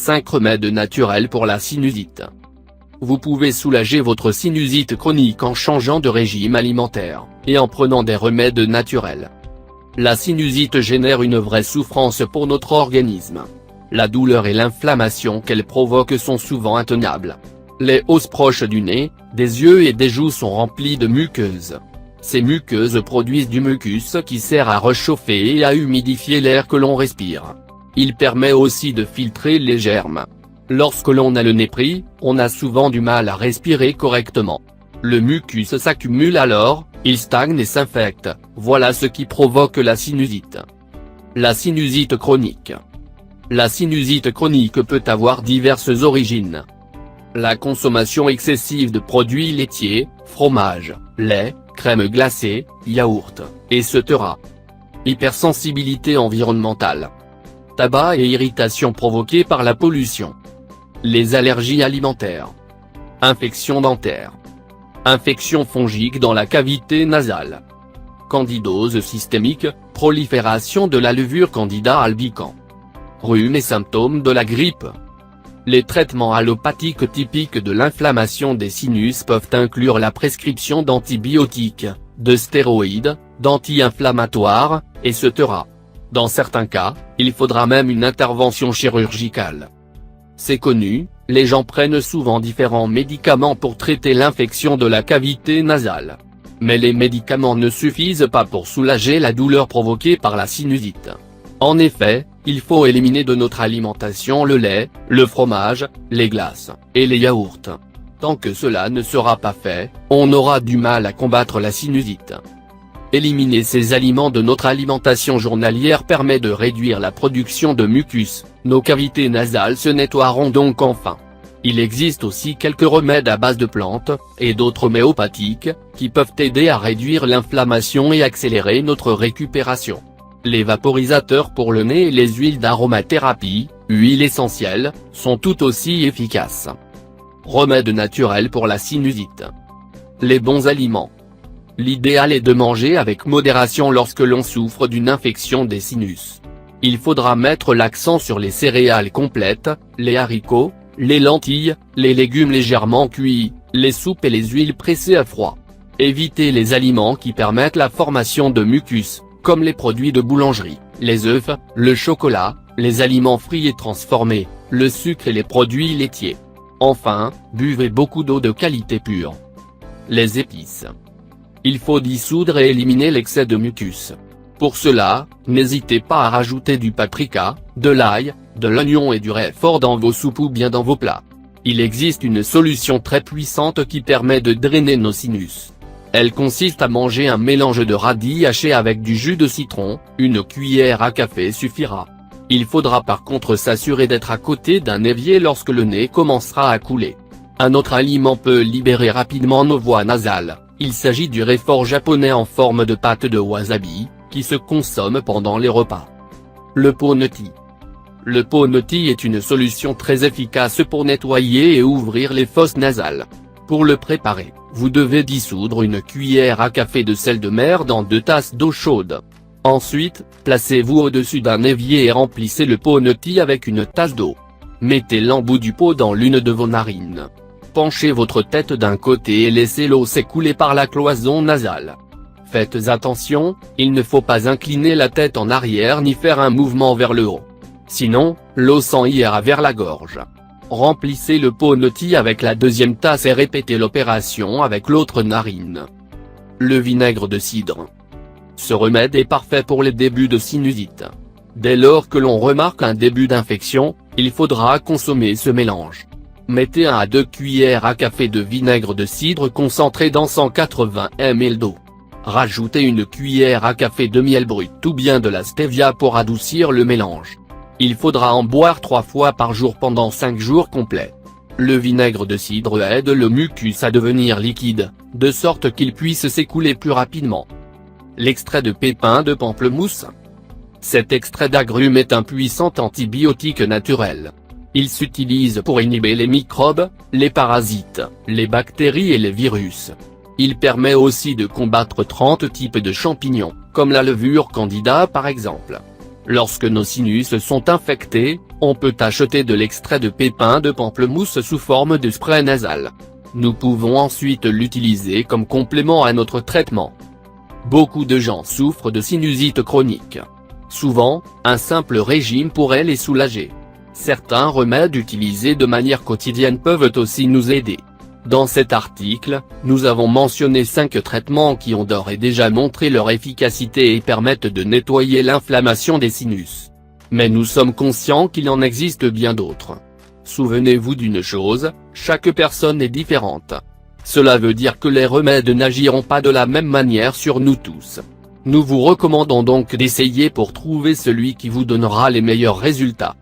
5 remèdes naturels pour la sinusite. Vous pouvez soulager votre sinusite chronique en changeant de régime alimentaire, et en prenant des remèdes naturels. La sinusite génère une vraie souffrance pour notre organisme. La douleur et l'inflammation qu'elle provoque sont souvent intenables. Les os proches du nez, des yeux et des joues sont remplis de muqueuses. Ces muqueuses produisent du mucus qui sert à réchauffer et à humidifier l'air que l'on respire. Il permet aussi de filtrer les germes. Lorsque l'on a le nez pris, on a souvent du mal à respirer correctement. Le mucus s'accumule alors, il stagne et s'infecte, voilà ce qui provoque la sinusite. La sinusite chronique. La sinusite chronique peut avoir diverses origines. La consommation excessive de produits laitiers, fromage, lait, crème glacée, yaourt, etc. Hypersensibilité environnementale. Tabac et irritation provoquée par la pollution. Les allergies alimentaires. Infection dentaire. Infection fongique dans la cavité nasale. Candidose systémique, prolifération de la levure Candida albicans. Rhume et symptômes de la grippe. Les traitements allopathiques typiques de l'inflammation des sinus peuvent inclure la prescription d'antibiotiques, de stéroïdes, d'anti-inflammatoires, etc. Dans certains cas, il faudra même une intervention chirurgicale. C'est connu, les gens prennent souvent différents médicaments pour traiter l'infection de la cavité nasale. Mais les médicaments ne suffisent pas pour soulager la douleur provoquée par la sinusite. En effet, il faut éliminer de notre alimentation le lait, le fromage, les glaces, et les yaourts. Tant que cela ne sera pas fait, on aura du mal à combattre la sinusite. Éliminer ces aliments de notre alimentation journalière permet de réduire la production de mucus, nos cavités nasales se nettoieront donc enfin. Il existe aussi quelques remèdes à base de plantes, et d'autres homéopathiques, qui peuvent aider à réduire l'inflammation et accélérer notre récupération. Les vaporisateurs pour le nez et les huiles d'aromathérapie, huiles essentielles, sont tout aussi efficaces. Remèdes naturels pour la sinusite. Les bons aliments. L'idéal est de manger avec modération lorsque l'on souffre d'une infection des sinus. Il faudra mettre l'accent sur les céréales complètes, les haricots, les lentilles, les légumes légèrement cuits, les soupes et les huiles pressées à froid. Évitez les aliments qui permettent la formation de mucus, comme les produits de boulangerie, les œufs, le chocolat, les aliments frits et transformés, le sucre et les produits laitiers. Enfin, buvez beaucoup d'eau de qualité pure. Les épices. Il faut dissoudre et éliminer l'excès de mucus. Pour cela, n'hésitez pas à rajouter du paprika, de l'ail, de l'oignon et du roquefort dans vos soupes ou bien dans vos plats. Il existe une solution très puissante qui permet de drainer nos sinus. Elle consiste à manger un mélange de radis hachés avec du jus de citron, une cuillère à café suffira. Il faudra par contre s'assurer d'être à côté d'un évier lorsque le nez commencera à couler. Un autre aliment peut libérer rapidement nos voies nasales, il s'agit du roquefort japonais en forme de pâte de wasabi, qui se consomme pendant les repas. Le Pō-no-ti. Le Pō-no-ti est une solution très efficace pour nettoyer et ouvrir les fosses nasales. Pour le préparer, vous devez dissoudre une cuillère à café de sel de mer dans 2 tasses d'eau chaude. Ensuite, placez-vous au-dessus d'un évier et remplissez le Pō-no-ti avec une tasse d'eau. Mettez l'embout du pot dans l'une de vos narines. Penchez votre tête d'un côté et laissez l'eau s'écouler par la cloison nasale. Faites attention, il ne faut pas incliner la tête en arrière ni faire un mouvement vers le haut. Sinon, l'eau s'en ira vers la gorge. Remplissez le Pō-no-ti avec la deuxième tasse et répétez l'opération avec l'autre narine. Le vinaigre de cidre. Ce remède est parfait pour les débuts de sinusite. Dès lors que l'on remarque un début d'infection, il faudra consommer ce mélange. Mettez 1 à 2 cuillères à café de vinaigre de cidre concentré dans 180 ml d'eau. Rajoutez une cuillère à café de miel brut ou bien de la stevia pour adoucir le mélange. Il faudra en boire 3 fois par jour pendant 5 jours complets. Le vinaigre de cidre aide le mucus à devenir liquide, de sorte qu'il puisse s'écouler plus rapidement. L'extrait de pépins de pamplemousse. Cet extrait d'agrumes est un puissant antibiotique naturel. Il s'utilise pour inhiber les microbes, les parasites, les bactéries et les virus. Il permet aussi de combattre 30 types de champignons, comme la levure Candida par exemple. Lorsque nos sinus sont infectés, on peut acheter de l'extrait de pépins de pamplemousse sous forme de spray nasal. Nous pouvons ensuite l'utiliser comme complément à notre traitement. Beaucoup de gens souffrent de sinusite chronique. Souvent, un simple régime pourrait les soulager. Certains remèdes utilisés de manière quotidienne peuvent aussi nous aider. Dans cet article, nous avons mentionné 5 traitements qui ont d'ores et déjà montré leur efficacité et permettent de nettoyer l'inflammation des sinus. Mais nous sommes conscients qu'il en existe bien d'autres. Souvenez-vous d'une chose, chaque personne est différente. Cela veut dire que les remèdes n'agiront pas de la même manière sur nous tous. Nous vous recommandons donc d'essayer pour trouver celui qui vous donnera les meilleurs résultats.